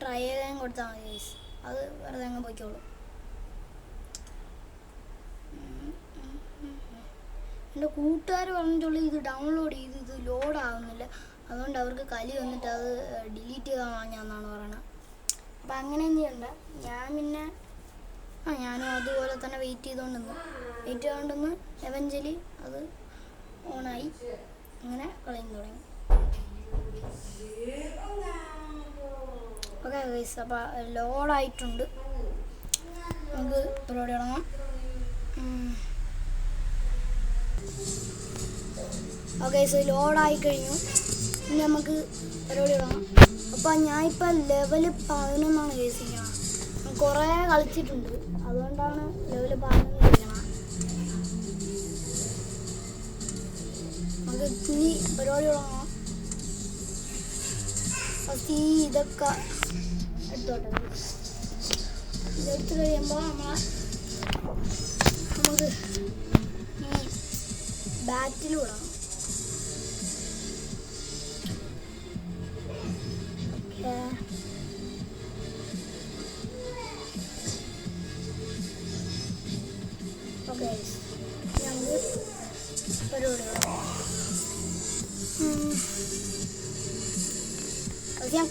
Try ചെയ്യാൻ കൊടുത്താൽ മതി ഗൈസ്. അത് വെറുതെ അങ്ങ് പോയിക്കോളും. എൻ്റെ കൂട്ടുകാർ പറഞ്ഞിട്ടുള്ളൂ ഇത് ഡൗൺലോഡ് ചെയ്ത് ഇത് ലോഡ് ആവുന്നില്ല, അതുകൊണ്ട് അവർക്ക് കലി വന്നിട്ട് അത് ഡിലീറ്റ് ചെയ്താൽ വാങ്ങിയാന്നാണ് പറയണത്. അപ്പം അങ്ങനെ എന്ത് ചെയ്യണ്ട. ഞാൻ പിന്നെ ഞാനും അതുപോലെ തന്നെ വെയിറ്റ് ചെയ്തുകൊണ്ടിരുന്നു. എവഞ്ചലി അത് ഓണായി, അങ്ങനെ കളയുന്നു തുടങ്ങി. ഓക്കെ ഗൈസ്, അപ്പോൾ ലോഡായിട്ടുണ്ട്. നമുക്ക് പരിപാടി തുടങ്ങാം. ഓക്കെ ഗൈസ്, ലോഡായി കഴിഞ്ഞു. ഇനി നമുക്ക് പരിപാടി തുടങ്ങാം. അപ്പോൾ ഞാനിപ്പോൾ ലെവൽ 11 ഗൈസ്. ഞാൻ കുറേ കളിച്ചിട്ടുണ്ട്, അതുകൊണ്ടാണ് ലെവൽ 11 കളിക്കണം. നമുക്ക് ഇനി പരിപാടി തുടങ്ങാം. ഫസ്റ്റ് ഇതൊക്കെ എടുത്തോട്ടെ. ഇതെടുത്ത് കഴിയുമ്പോൾ നമുക്ക് ഈ ബാറ്റിൽ വിടണം. ഓക്കെ, നമുക്ക് പരിപാടി വിടാം. ഞാൻ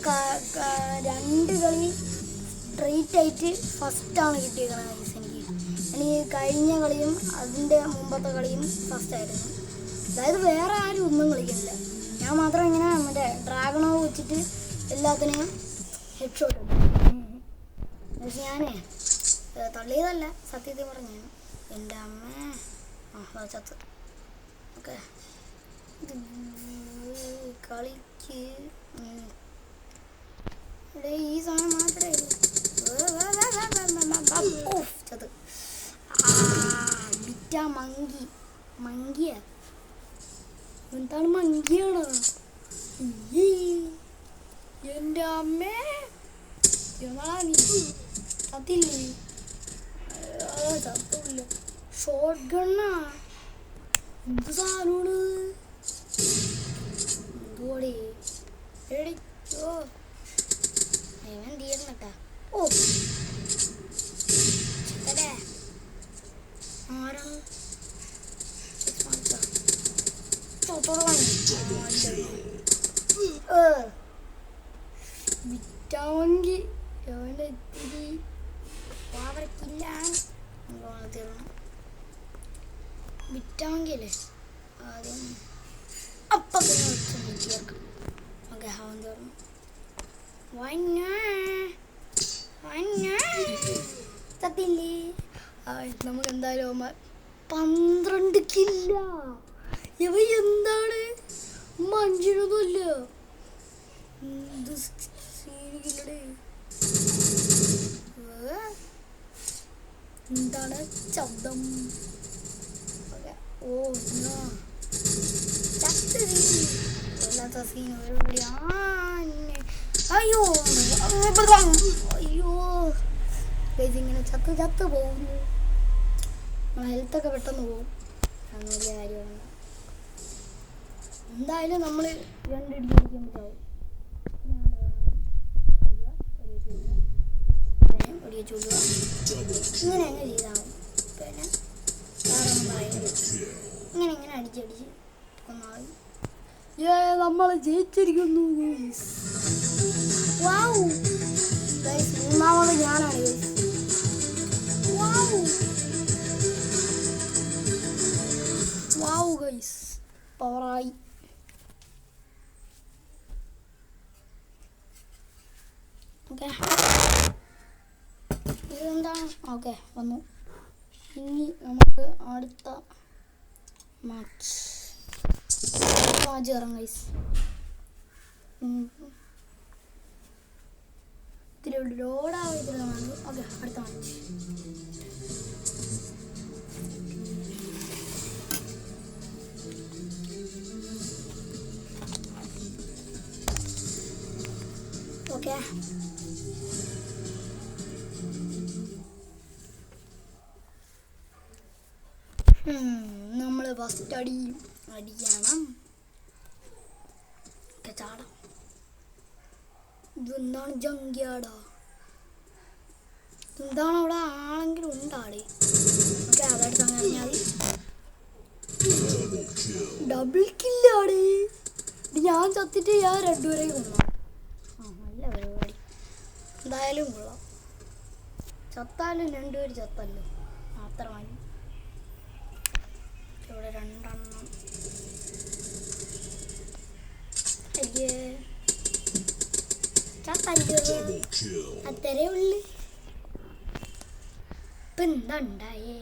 2 കളി സ്ട്രെയിറ്റ് ആയിട്ട് ഫസ്റ്റാണ് കിട്ടിയേക്കുന്നത് ഗൈസ്. എനിക്ക് കഴിഞ്ഞ കളിയും അതിൻ്റെ മുമ്പത്തെ കളിയും ഫസ്റ്റായിരുന്നു. അതായത് വേറെ ആരും ഒന്നും കളിക്കുന്നില്ല, ഞാൻ മാത്രം ഇങ്ങനെ മറ്റേ ഡ്രാഗണോ വെച്ചിട്ട് എല്ലാത്തിനെയും ഹെഡ് ഷോട്ട് ഇട്ടു. പക്ഷെ ഞാനേ തള്ളിയതല്ല, സത്യത്തിൽ പറഞ്ഞു. എൻ്റെ അമ്മേ ചത്ത്. ഓക്കെ, കളിക്ക് ഈ സമയം മാത്രമേ ചത്ത്. ബിറ്റ മങ്കിയ എന്താണ് മങ്കിയാണോ? എൻ്റെ അമ്മേ അതില്ലേ ചത്തില്ല. ഷോർട്ട് ഗണ്ണാ, എന്ത് സാധനമാണ് എന്തുകൂടി എടിച്ചോ. ഇവൻ തീർന്നട്ടാ. ഓ ചെത്തടേ, ആരാണ് വിറ്റാമെങ്കി അവൻ്റെ ഇത്തിരി പാവരക്കില്ല തീർന്നു. വിറ്റാമെങ്കിലേ ആദ്യം അപ്പം തന്നെ വെച്ച് ചേർക്കാം. ഓക്കെ, അവൻ തീർന്നു. സത്തില്ലേ, നമുക്ക് എന്തായാലും 12 കില്ല. ഇവ എന്താണ് മഞ്ചിനൊന്നുമില്ല, എന്താണ് ശബ്ദം? ഓ ചത്ത സീൻ പരിപാടി. അയ്യോ അയ്യോ ഇങ്ങനെ ചത്ത് പോകുന്നു. ഹെൽത്തൊക്കെ പെട്ടെന്ന് പോകും, അങ്ങനെ വലിയ കാര്യമാണ്. എന്തായാലും നമ്മൾ 2 അടിക്കുമ്പോഴാവും ഇങ്ങനെ അങ്ങ് ചെയ്താൽ പിന്നെ ഇങ്ങനെ അടിച്ചടിച്ച് കൊന്നാൾ നമ്മൾ ജയിച്ചിരിക്കുന്നു. മൂന്നാമത് ഞാനാണ്. ഗൈസ് പവറായി. ഓക്കെ, ഇതെന്താണ്? ഓക്കെ വന്നു. ഇനി നമുക്ക് അടുത്ത മാച്ച് കയറാം ഗൈസ്. ഇത്തിരി ലോഡാവുന്നതാണ്. ഓക്കെ, അടുത്ത മാച്ച്. ഓക്കെ, നമ്മൾ ഫസ്റ്റ് അടിക്കണം. ചാടാം. ഇതെന്താണ് ജങ്കിയാടാ? എന്താണ് അവിടെ ആണെങ്കിലും ഉണ്ടാടേ. ഓക്കെ, അതെടുത്ത് അങ്ങനെ അറിഞ്ഞാൽ ഡബിൾ കില്ലാടേ. ഞാൻ ചത്തിട്ട് ഞാൻ രണ്ടുപേരെയും കൊന്നു. നല്ല പരിപാടി. എന്തായാലും കൊള്ളാം. ചത്താലും രണ്ടുപേര് ചത്തല്ലോ, മാത്രമല്ല ഇവിടെ 2 എണ്ണം. അയ്യേ ചത്തല്ലോ, അത്രേ ഉള്ളു. ഇപ്പൊ എന്താ ഉണ്ടായേ?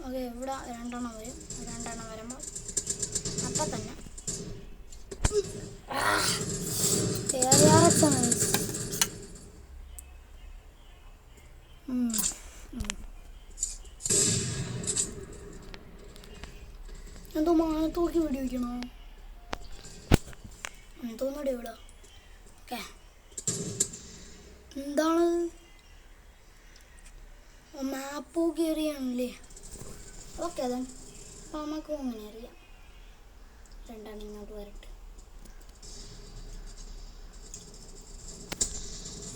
ഓക്കെ, ഇവിടെ 2 എണ്ണം വരും. 2 എണ്ണം വരുമ്പോൾ അപ്പം തന്നെ എന്തോ മാനത്തോക്കി വെടി വയ്ക്കണോ? എന്തോന്നടി ഇവിടെ? ഓക്കെ, എന്താണ് മാപ്പ് കയറിയാണല്ലേ? ഓക്കെ, അതെ നമുക്ക് അങ്ങനെ അറിയാം. 2 എണ്ണം ഇങ്ങോട്ട് വരട്ടെ.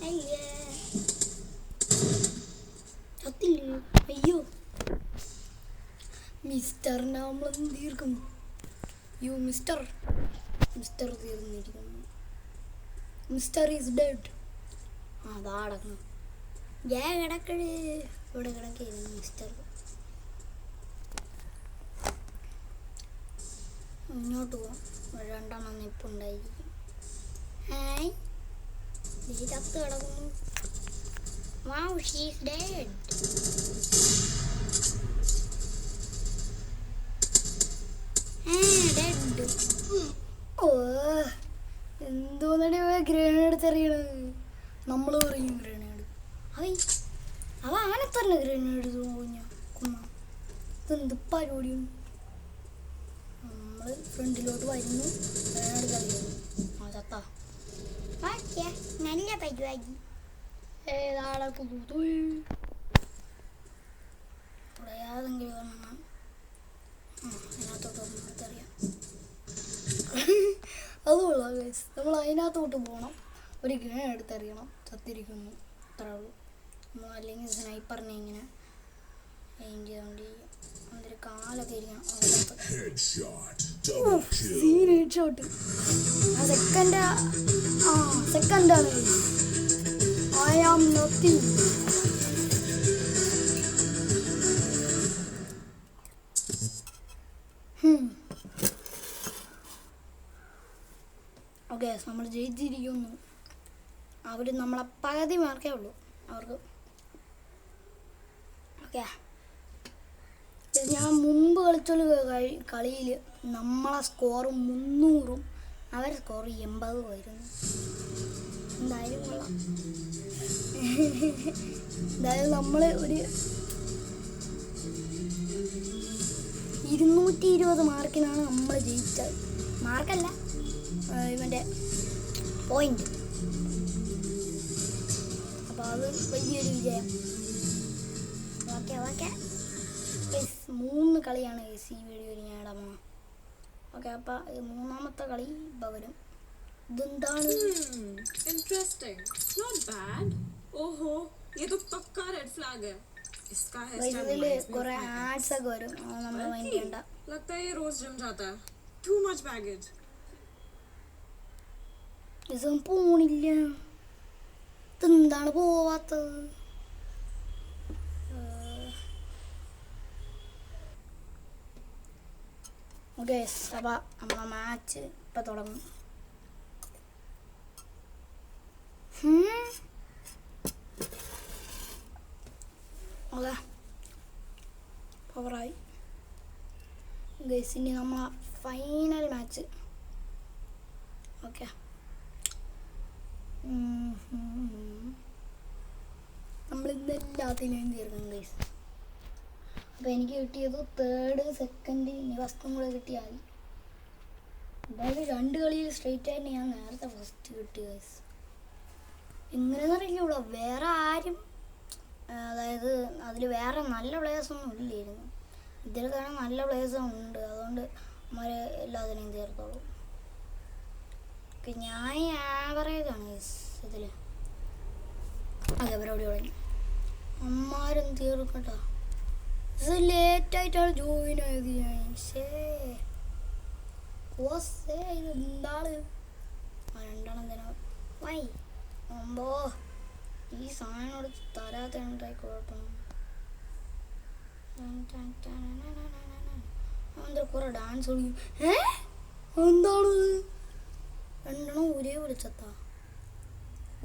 അയ്യേ ചത്തില്ലേ? അയ്യോ, മിസ്റ്ററിനെ നമ്മളൊന്നും തീർക്കും. യു മിസ്റ്റർ തീർന്നിരിക്കുന്നു. Mister is dead. അതാ കിടക്കുന്നു. കിടക്കട് ഇവിടെ കിടക്കുന്നു മിസ്റ്റർ. മുന്നോട്ട് പോവാം. 2 എണ്ണം നിപ്പുണ്ടായിരിക്കും. ഹായ്, ഈ ചത്ത് കിടക്കുന്നു. Wow, she's dead. Dead. എന്തോന്നടി ഗ്രനേഡ് തെറിയണത്? നമ്മൾ പറയും ഗ്രനേഡ്. അവ ആനെ തന്നെ ഗ്രനേഡ് കൊന്ന. ഇതെന്ത് പരിപാടിയാണ്? നമ്മൾ ഫ്രണ്ടിലോട്ട് വരുന്നു, ഗ്രനേഡ് കളിക്കുന്നു. ആ ചത്താ. നല്ല പരിപാടി. ഏതാളെ പുതു യാതെങ്കിലും ഒരെണ്ണം അതിനകത്തോട്ടൊന്നറിയാം. അതുകൊള്ളാം ഗൈസ്. നമ്മൾ അതിനകത്തോട്ട് പോകണം, ഒരു ഗ്രനേഡ് എടുത്തെറിയണം. ചത്തിരിക്കുന്നു, അത്രേ ഉള്ളൂ. നമ്മൾ അല്ലെങ്കിൽ സ്നൈപ്പറിനെ ഇങ്ങനെ എയിം ചെയ്തുകൊണ്ടിരിക്കും. അതിൻ്റെ കാലൊക്കെ ഇരിക്കണം. Scene head shot. സെക്കൻഡാണ്. I am nothing. ഓക്കെ, നമ്മൾ ജയിച്ചിരിക്കുന്നു. അവർ നമ്മളെ പകുതി മാർക്കേ ഉള്ളൂ അവർക്ക്. ഓക്കെ, ഞാൻ മുമ്പ് കളിച്ചൊരു കളിയിൽ നമ്മളെ സ്കോർ 300-ഉം അവരുടെ സ്കോർ 80-ഉം ആയിരുന്നു. എന്തായാലും കൊള്ളാം. എന്തായാലും നമ്മൾ ഒരു 220 മാർക്കിനാണ് നമ്മൾ ജയിച്ചത്. മാർക്കല്ല, ഇവൻ്റെ പോയിന്റ്. അപ്പോൾ അത് വലിയൊരു വിജയം. ഓക്കെ 3 കളിയാണ് ഈ വീഡിയോയിൽ ഞാൻ ഇടാൻ പോകുന്നത്. ഓക്കെ, അപ്പോൾ 3ാമത്തെ കളി ഇപ്പോൾ വരും. ഇതെന്താണ്? Interesting, not bad. ओहो, ये तो पक्का रेड फ्लैग है. इसका ഇതിൽ കുറേ ആഡ്സ് ഒക്കെ വരും, നമ്മൾ മൈൻഡ് ചെയ്യണ്ട. लगता है ये रोज जिम जाता है. Too much baggage. ഇതൊന്നും പോണില്ല. ഇതെന്താണ് പോവാത്തത്? ഓക്കെ, അപ്പോൾ നമ്മളെ മാച്ച് ഇപ്പം തുടങ്ങും. ഓക്കെ, പവറായി ഗൈസ്. ഇനി നമ്മളെ ഫൈനൽ മാച്ച്. ഓക്കെ, നമ്മളിന്നെല്ലാത്തിനും തീർക്കും ഗൈസ്. അപ്പോൾ എനിക്ക് കിട്ടിയത് 3rd, 2nd, ഇനി 1st കൂടെ കിട്ടിയാൽ മതി. എന്തായാലും 2 കളിയിൽ സ്ട്രേറ്റ് ആയിട്ട് ഞാൻ നേരത്തെ ഫസ്റ്റ് കിട്ടി ഗൈസ്. എങ്ങനെയെന്ന് അറിയില്ല, ഇവിടെ വേറെ ആരും, അതായത് അതിൽ വേറെ നല്ല പ്ലേയേഴ്സൊന്നും ഇല്ലായിരുന്നു. ഇതിൽ തന്നെ നല്ല പ്ലേയേഴ്സും ഉണ്ട്. അതുകൊണ്ട് അവന്മാരെ എല്ലാത്തിനെയും തീർത്തോളൂ. ഞാൻ ആവറേജാണ് ഇതിൽ. അതെ പരിപാടി തുടങ്ങി. അമ്മാരും തീർക്കട്ടോ. ഇത് ലേറ്റായിട്ടാണ് ജോയിൻ ആയത് ഞാൻ. ഇത് എന്താണ് രണ്ടെണ്ണം തന്നെ വൈ അമ്പോ ഈ സാധനോട് തരാത്തണ്ടായി കുഴപ്പം. എന്താ കുറെ ഡാൻസ് കളിക്കും. എന്താണ് രണ്ടെണ്ണം ഒരേ വിളിച്ചത്താ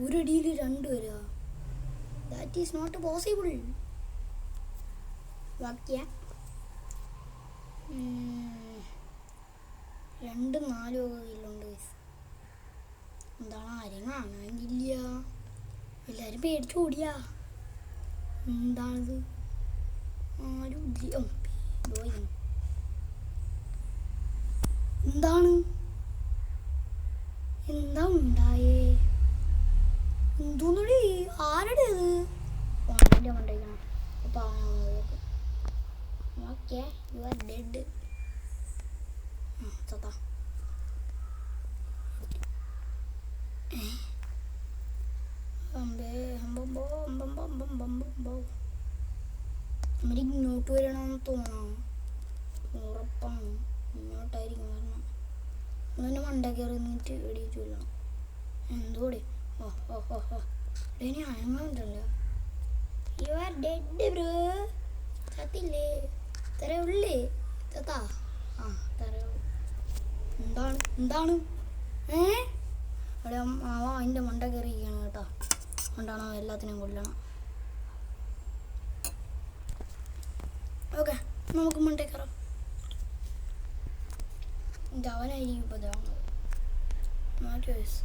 ഒരടിയിൽ രണ്ടുപേരാ. That is not possible. വാക്യ 2, 4 കയ്യിലുണ്ട്. എന്താണ് ആരും കാണാനില്ല. എല്ലാരും പേടിച്ചു ഓടിയാ. എന്താണിത് ആരും എന്താണ് എന്താ ഉണ്ടായേ? എന്തോന്നടി ആരുടെ അത് വാണിന്റെ കൊണ്ടിരിക്കണം. അപ്പൊ ഓക്കെ യു ആർ ഡെഡ്. ചത്താ ഇങ്ങോട്ട് വരണമെന്ന് തോന്നണം. ഉറപ്പാണ് ഇങ്ങോട്ടായിരിക്കും വരണം. അങ്ങനെ മണ്ട കയറി നിന്നിട്ട് എടിയിട്ട് വരണം. എന്തോടെ ഇനി അനങ്ങുന്നുണ്ടല്ലോ. You are dead bro. ചത്തില്ലേ? തരയുള്ളേ ചത്താ. തരയുള്ളൂ. എന്താണ് അവിടെ അതിൻ്റെ മണ്ട കയറിയിരിക്കുകയാണ് കേട്ടോ. കൊണ്ടാണോ എല്ലാത്തിനും കൊല്ലണം. ഓക്കെ നമുക്ക് മണ്ടേ കയറാം. അവനായിരിക്കും ഇപ്പോൾ ഇതാവുന്നത്. മാറ്റി വയസ്സ്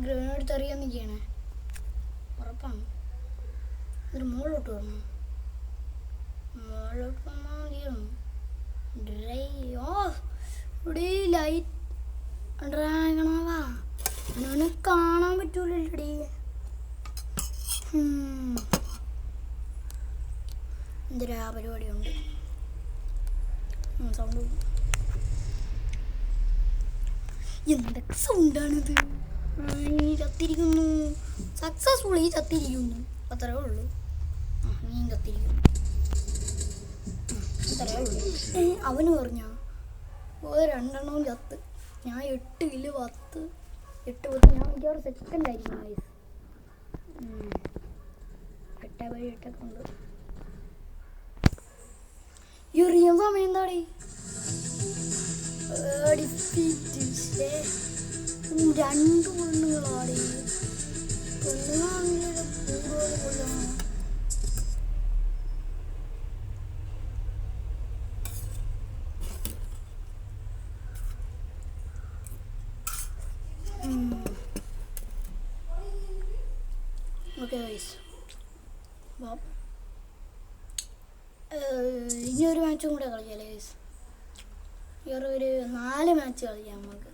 ഗ്രനേഡ് തെറിയാൻ നിൽക്കുകയാണ്. ഉറപ്പാണ്. ഒരു മുകളിലോട്ട് വരണം. മുകളിലോട്ട് വന്നാൽ മതിയാണ്. ഇവിടെ ലൈറ്റ് ഡ്രാഗണവാ അവനെ കാണാൻ പറ്റൂലടി. എന്തൊരാ പരിപാടിയുണ്ട്. സൗണ്ട് എന്തൊക്കെ സൗണ്ടാണിത്? ചത്തിരിക്കുന്നു. സക്സസ്ഫുള്ളി ചത്തിരിക്കുന്നു. അത്രേ ഉള്ളൂ. നീ ചത്തിരിക്കുന്നു. അത്രേ ഉള്ളൂ. അവന് പറഞ്ഞ 2 ചത്ത്. ഞാൻ 8 കില്ല് 10. 8 ഞാൻ മിക്കവാറും സെക്കൻഡ് ആയിരിക്കും. 8/8 ഉണ്ട്. എറിയാൻ സമയം എന്താടി? 2 പെണ്ണുങ്ങളാടി. പെണ്ണുങ്ങളാണെങ്കിലും കൂടുതൽ കൊല്ലണം. ഓക്കെ ഗൈസ്, ഇനി ഒരു മാച്ചും കൂടെ കളിക്കാം ഗൈസ്. ഒരു 4 മാച്ച് കളിക്കാം നമുക്ക്.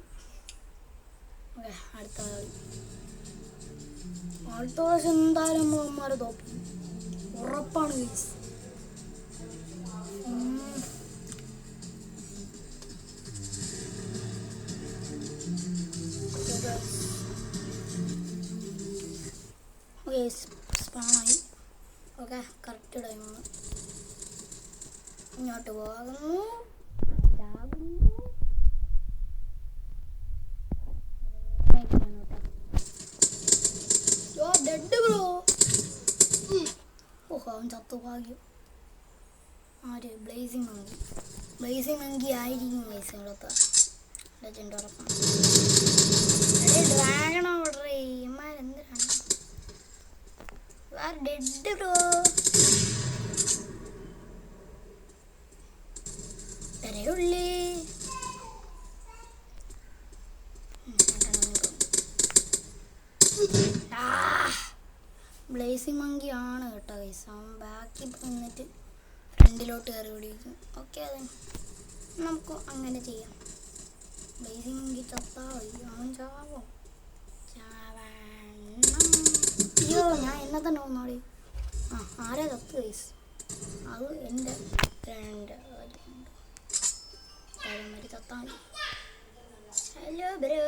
ഓക്കെ, അടുത്ത പ്രാവശ്യം എന്തായാലും നമ്മളന്മാരെ തോക്കും. ഉറപ്പാണ് ഗൈസ്. സ്പാണായി. ഓക്കെ, കറക്റ്റ് ടൈമാണ്. ഇങ്ങോട്ട് പോകുന്നു. Dead bro. ഓഹോ, അവൻ ചത്തു. ഭാഗ്യം. ആര്? Blazing monkey. ബ്ലേസിംഗ് മങ്കി ആയിരിക്കും ഗൈസ് ഇവിടുത്തെ ലെജൻഡ്. ഉറപ്പാണ്. ഡ്രാഗൺ ഓർഡർ എന്തിനാണ്? Dead bro. തരയുള്ളേ. ബ്ലേസിംഗ് മങ്കി ആണ് കേട്ടോ ഗൈസ്. അവൻ ബാക്കിൽ വന്നിട്ട് ഫ്രണ്ടിലോട്ട് കയറി പിടിക്കും. ഓക്കെ, അതെ നമുക്ക് അങ്ങനെ ചെയ്യാം. ബേസിങ് ചത്താ അവൻ ചാവോ ചാവണം. അയ്യോ ഞാൻ എന്നെ തന്നെ ഒന്നോടി. ആരാ ചത്ത് ഗൈസ്? അത് എൻ്റെ ഫ്രണ്ട് മരി ചത്താ മതി. Hello bro.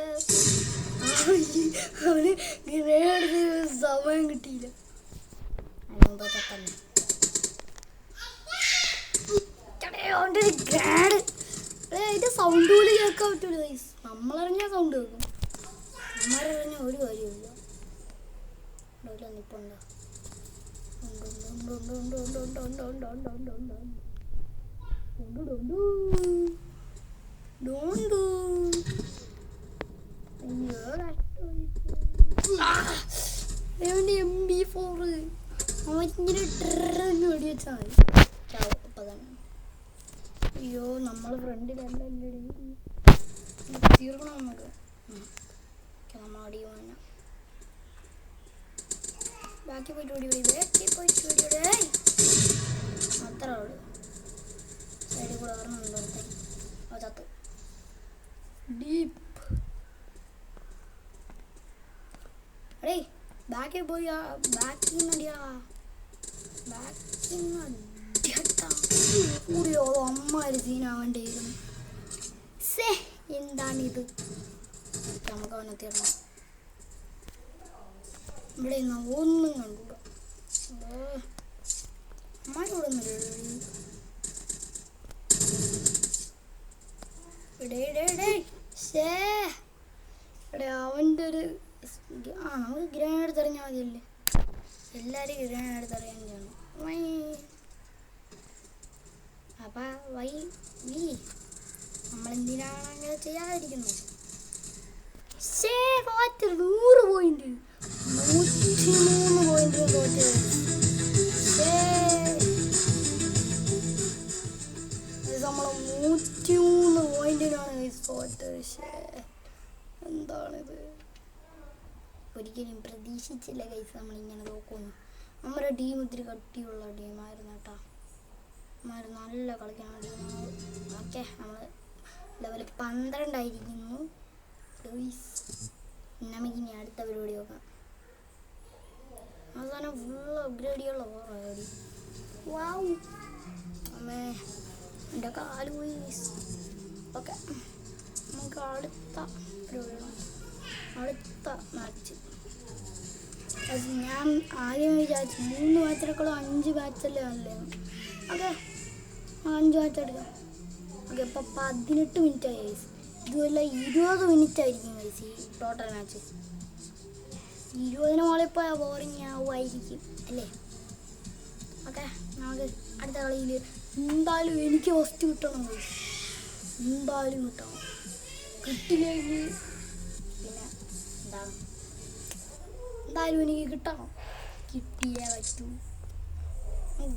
അവന് ഗ്രേഡ് സമയം കിട്ടിയില്ല. അതിന് മുമ്പ് ചത്തല്ലേ അവൻ്റെ ഒരു ഗ്രേഡ്. അതിൻ്റെ സൗണ്ട് പോലും കേൾക്കാൻ പറ്റൂല ഗൈസ്. നമ്മളറിഞ്ഞാൽ സൗണ്ട് കേൾക്കും, അമ്മമാരറിഞ്ഞാൽ ഒരു കാര്യമില്ല. ഇവിടെ നിൽപ്പുണ്ടോ? MP4 അവനിങ്ങനെ ട്രെന്ന് വെടി വെച്ചാൽ മതി ചാവും അപ്പം തന്നെ. അയ്യോ നമ്മൾ ഫ്രണ്ടിലല്ലേ തീർക്കണം നമുക്ക്. നമ്മൾ അടി വേണ്ട. ബാക്കി പോയിട്ട് ഓടി അത്ര ഉള്ളു. സൈഡിൽ കൂടെ ഓർമ്മയുണ്ടോ? അത് ചത്ത് ഡീപ്പ്. എടേ ബാക്കിൽ പോയി ബാക്കിൽ നിന്ന് അടിയാ. ബാക്കിൽ നിന്ന് അടിയട്ടാ കൂടിയോ അമ്മാര് സീനാവേണ്ടിയിരുന്നു. സേ എന്താണിത്? നമുക്ക് അവനെ തീർന്നു. ഇവിടെ നിന്ന് ഒന്നും കണ്ടുകൂടാ. അമ്മാരോടെ അവൻ്റെ ഒരു നമുക്ക് ഗ്രാനേഡ് തെറിഞ്ഞാൽ മതിയല്ലേ. എല്ലാവരും ഗ്രാനേഡ് തെറിയാൻ ചെയ്യണം. അപ്പം നമ്മളെന്തിനാണ് അങ്ങനെ ചെയ്യാതിരിക്കുന്നത്? 100 പോയിന്റ് 103 പോയിന്റ് തോറ്റ്. നമ്മളെ 103 പോയിന്റിനാണ് തോറ്റ്. എന്താണിത്? ഒരിക്കലും പ്രതീക്ഷിച്ചില്ല ഗൈസ് നമ്മളിങ്ങനെ നോക്കുന്നു. നമ്മുടെ ടീം ഇത്തിരി കട്ടിയുള്ള ടീമായിരുന്നു കേട്ടോ. അമ്മമാർ നല്ല കളിക്കുന്ന ടീമാണ്. ഓക്കെ നമ്മൾ ലെവൽ 12 ആയിരിക്കുന്നു. നമുക്കിനി അടുത്ത പരിപാടി നോക്കാം. അവസാനം ഫുള്ള് അപ്ഗ്രേഡിയുള്ള പരിപാടി. വാവ് അമ്മേ എൻ്റെ കാല് പോയി. ഓക്കെ നമുക്ക് അടുത്ത പരിപാടി, അടുത്ത മാച്ച്. ഞാൻ ആദ്യം വിചാരിച്ചു 3 മാച്ചിനേക്കാളും 5 മാച്ചല്ലേ നല്ലതാണ്. ഓക്കെ 5 മാച്ച് എടുക്കാം. ഓക്കെ ഇപ്പോൾ 18 മിനിറ്റ് ആയി ഗൈസ്. ഇതുമല്ല 20 മിനിറ്റ് ആയിരിക്കും ഗൈസ് ഈ ടോട്ടൽ മാച്ച്. 20 മോളിപ്പോൾ ബോറിങ് ആവുമായിരിക്കും അല്ലേ. ഓക്കെ നമുക്ക് അടുത്ത കളിയിൽ എന്തായാലും എനിക്ക് ഫസ്റ്റ് കിട്ടണം ഗൈസ്. എന്തായാലും കിട്ടണം. കിട്ടില്ലെങ്കിൽ പിന്നെ എന്താണ്, എന്തായാലും എനിക്ക് കിട്ടണം. കിട്ടിയേ പറ്റൂ.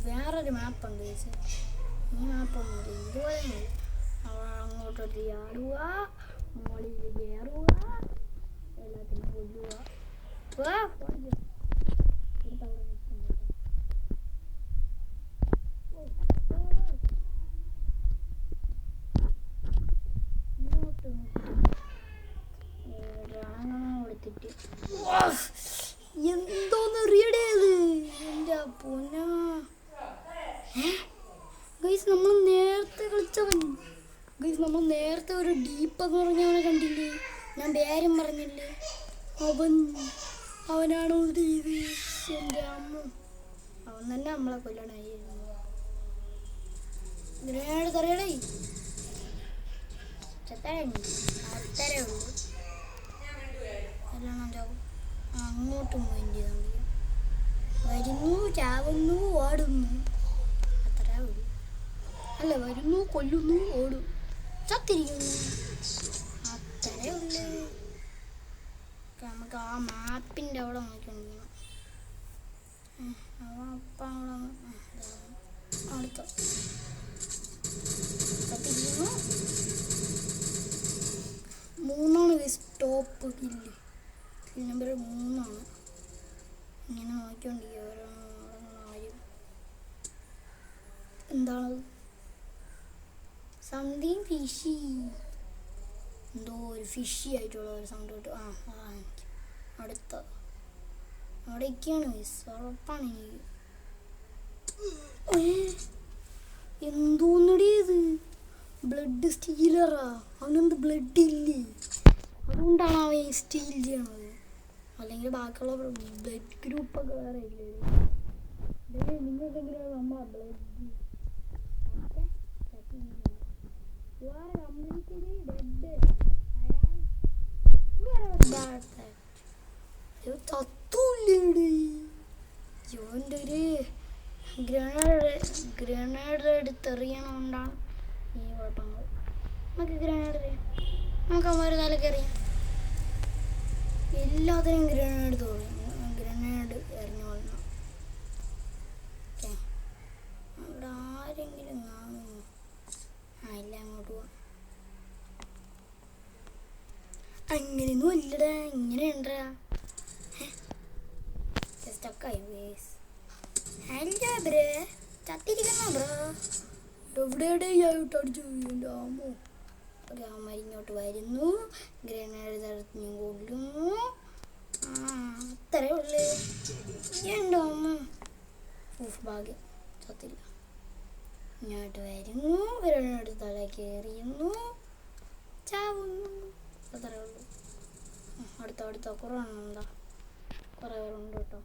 വേറൊരു മാപ്പുണ്ട് ചേച്ചി. ഈ മാപ്പൊന്നുമില്ല, ഇതുപോലെ അങ്ങോട്ടൊരു ചാടുക, മുകളിൽ കയറുക, എല്ലാത്തിനും കൊല്ലുക. കൊടുത്തിട്ട് എന്തോന്ന് റീഡേത് എൻ്റെ പൊന്ന ഗൈസ്. നമ്മൾ നേരത്തെ കളിച്ചവൻ ഗൈസ്. നമ്മൾ നേരത്തെ ഒരു ഡീപ്പെന്ന് പറഞ്ഞവനെ കണ്ടില്ലേ? ഞാൻ പേരും പറഞ്ഞില്ലേ? അവനാണോ ഇത്? എൻ്റെ അമ്മ അവൻ തന്നെ നമ്മളെ കൊല്ലണായിരുന്നു. ഗ്രനേഡ് തറയടേ അത്തരേ ഉള്ളൂ. എല്ലാം ചാവും. അങ്ങോട്ടും പോയിന്റ് വരുന്നു, ചാവുന്നു, ഓടുന്നു. അത്രേ ഉള്ളൂ. അല്ല വരുന്നു, കൊല്ലുന്നു, ഓടും, ചത്തിരിക്കുന്നു. അത്രേ ഉള്ളൂ. നമുക്ക് ആ മാപ്പിൻ്റെ അവിടെ നോക്കിക്കൊണ്ടിരിക്കണം. അപ്പം അടുത്ത ചത്തിരിക്കുന്നു. 3 സ്റ്റോപ്പ് കില്ല്. Kill number 3. ഇങ്ങനെ നോക്കിക്കൊണ്ടിരിക്കുക ഓരോന്നും. എന്താണത്? Something fishy. എന്തോ ഒരു ഫിഷി ആയിട്ടുള്ള ഒരു സൗണ്ട് കിട്ടും. അടുത്ത അവിടേക്കാണ് ഗൈസ്, ഉറപ്പാണ് എനിക്ക്. എന്തോന്നടി ഇത്, ബ്ലഡ് സ്റ്റീലറാ. അവനെന്ത് ബ്ലഡ് ഇല്ലേ, അതുകൊണ്ടാണ് അവൻ സ്റ്റീൽ ചെയ്യണത്. അല്ലെങ്കിൽ ബാക്കിയുള്ള ബ്ലഡ് ഗ്രൂപ്പൊക്കെ വേറെ ഇല്ലേ. നിങ്ങൾക്കെങ്കിലും നമ്മളെ ബ്ലഡ് തത്തൂല്ലേടി. ജോൻ്റെ ഒരു ഗ്രനേഡ് എടുത്തെറിയണോണ്ടാണ് ഈ കുഴപ്പങ്ങൾ. നമുക്ക് ഗ്രനേഡ് എറിയാം, നമുക്ക് അവന്മാർ തലക്ക് എറിയാം. എല്ലാത്തിനും ഗ്രനേഡ് എറിഞ്ഞോളണം. ഓക്കെ, അവിടെ ആരെങ്കിലും കാണുമോ? ഇല്ല, അങ്ങോട്ട് പോവാം. അങ്ങനെയൊന്നും ഇല്ലടാ, ഇങ്ങനെ ഉണ്ടാ സ്റ്റക്കായി. ഹലോ ബ്രോ, ചത്തിരിക്കുന്നോ ബ്രോ? എവിടെയായിട്ട് അടിച്ചു എൻ്റെ അമ്മോ. ഒരു അമ്മ ഇങ്ങോട്ട് വരുന്നു, ഗ്രനേഡ് തരഞ്ഞു കൊല്ലുന്നു. അത്രേ ഉള്ളു എൻ്റെ അമ്മ. ഭാഗ്യം, ചത്തില്ല. ഇങ്ങോട്ട് വരുന്നു, ഗ്രനേഡ് തലയ്ക്ക് എറിയുന്നു, ചാവുന്നു. അത്രേ ഉള്ളൂ. അടുത്ത കുറേ എണ്ണം എന്താ, കുറേ പേരുണ്ട് കേട്ടോ.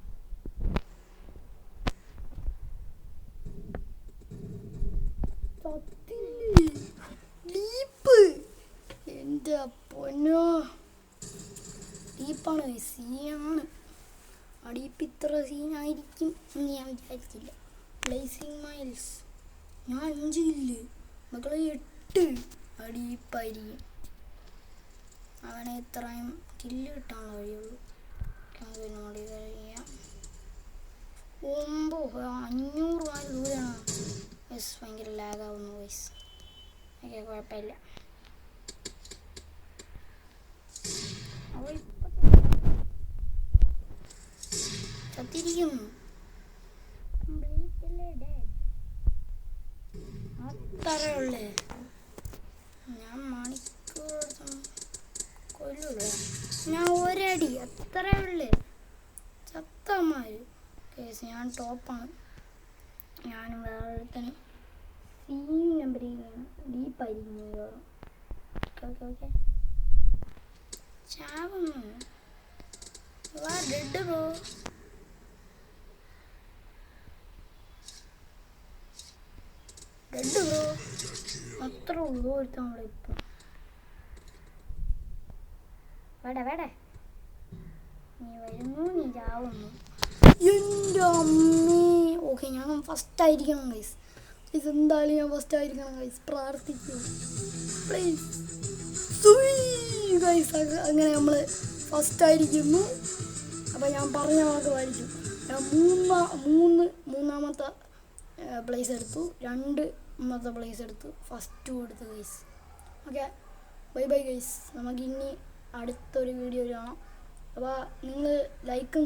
എൻ്റെ പൊന്നോ, ഡീപ്പാണ്, സീനാണ്. അടിയിപ്പ് ഇത്ര സീനായിരിക്കും എന്ന് ഞാൻ വിചാരിച്ചില്ല. ബ്ലേസിംഗ് മൈൽസ് ഞാൻ 5 കില്ല്, മക്കളെ 8 അടിയിപ്പായിരിക്കും. അവനെ ഇത്രയും കില്ല് കിട്ടാനുള്ള വഴിയുള്ളൂ. മോഡിഫൈ ചെയ്യാം. 500 മൈൽ ദൂരെയാണ്. ഭയങ്കര ലാഗാവുന്നു വയസ്സ്. ഓക്കെ, കുഴപ്പമില്ല. ചത്തിരിക്കുന്നു. അത്രേ ഉള്ളേ. ഞാൻ മണിക്കൂർ കൊല്ലൂല്ലേ, ഞാൻ ഒരടി, അത്രേ ഉള്ളേ. ചത്തമാര് കേസ്. ഞാൻ ടോപ്പാണ്. ഞാനും വേറൊരുത്തന് സീൻ നമ്പർ ഡീപ്പായിരിക്കുന്നു. ഓക്കെ ചാവുന്നു. Dead bro. അത്ര ഉള്ളൂ ഒരുത്താൻ അവിടെ ഇപ്പം. വേടേ നീ വരുന്നു, നീ ചാവുന്നു. എൻ്റെ അമ്മേ. ഓക്കെ, ഞാൻ ഫസ്റ്റ് ആയിരിക്കണം ഗൈസ്. എന്തായാലും ഞാൻ ഫസ്റ്റ് ആയിരിക്കണം ഗൈസ്, പ്രാർത്ഥിക്കും പ്ലീസ് ഗൈസ്. അങ്ങനെ നമ്മൾ ഫസ്റ്റ് ആയിരിക്കുന്നു. അപ്പോൾ ഞാൻ പറഞ്ഞ വാക്ക് വായിക്കും. ഞാൻ മൂന്നാമത്തെ പ്ലേസ് എടുത്തു, 2ാമത്തെ പ്ലേസ് എടുത്തു, ഫസ്റ്റും എടുത്തു ഗൈസ്. Okay, bye guys. നമുക്കിനി അടുത്തൊരു വീഡിയോ കാണാം. അപ്പോൾ നിങ്ങൾ ലൈക്കും